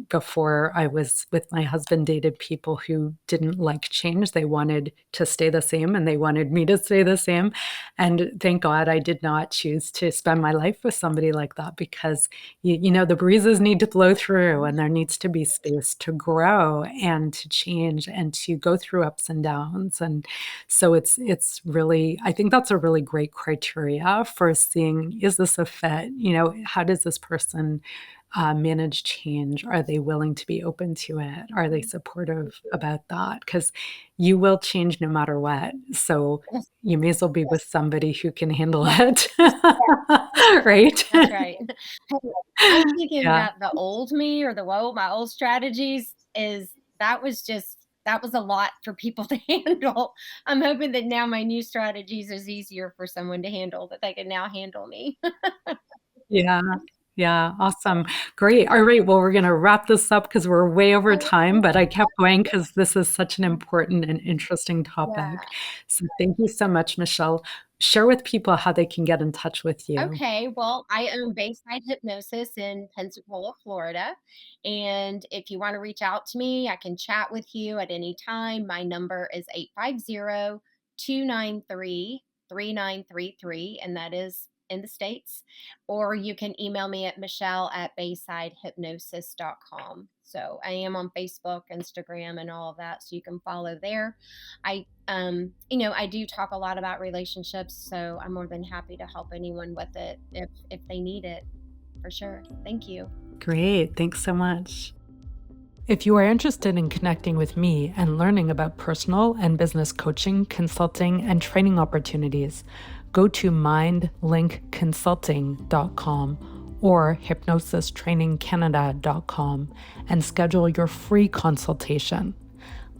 B: before I was with my husband, dated people who didn't like change. They wanted to stay the same, and they wanted me to stay the same. And thank God glad I did not choose to spend my life with somebody like that because the breezes need to blow through and there needs to be space to grow and to change and to go through ups and downs. And so it's really, I think that's a really great criteria for seeing, is this a fit? How does this person manage change? Are they willing to be open to it? Are they supportive about that? Because you will change no matter what. So
A: Yes,
B: you may as well be with
A: yes,
B: somebody who can handle
A: yes,
B: it.
A: yes.
B: Right?
A: That's right. I'm thinking
B: Yeah.
A: that the old me or my old strategies is that was a lot for people to handle. I'm hoping that now my new strategies is easier for someone to handle, that they can now handle me.
B: Yeah. Yeah, awesome. Great. All right, well, we're gonna wrap this up because 'cause we're way over time, but I kept going because this is such an important and interesting topic.
A: Yeah.
B: So thank you so much, Michelle. Share with people how they can get in touch with you.
A: Okay, well, I own Bayside Hypnosis in Pensacola, Florida. And if you want to reach out to me, I can chat with you at any time. My number is 850-293-3933, and that is in the States. Or you can email me at michelle@baysidehypnosis.com. So I am on Facebook, Instagram, and all of that. So you can follow there. I do talk a lot about relationships, so I'm more than happy to help anyone with it if they need it, for sure. Thank you.
B: Great. Thanks so much. If you are interested in connecting with me and learning about personal and business coaching, consulting, and training opportunities, go to mindlinkconsulting.com or hypnosistrainingcanada.com and schedule your free consultation.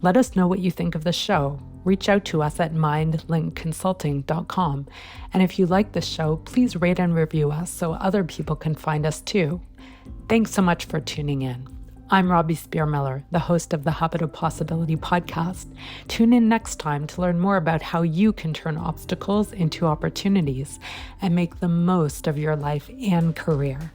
B: Let us know what you think of the show. Reach out to us at mindlinkconsulting.com. And if you like this show, please rate and review us so other people can find us too. Thanks so much for tuning in. I'm Robbie Spier Miller, the host of the Habit of Possibility podcast. Tune in next time to learn more about how you can turn obstacles into opportunities and make the most of your life and career.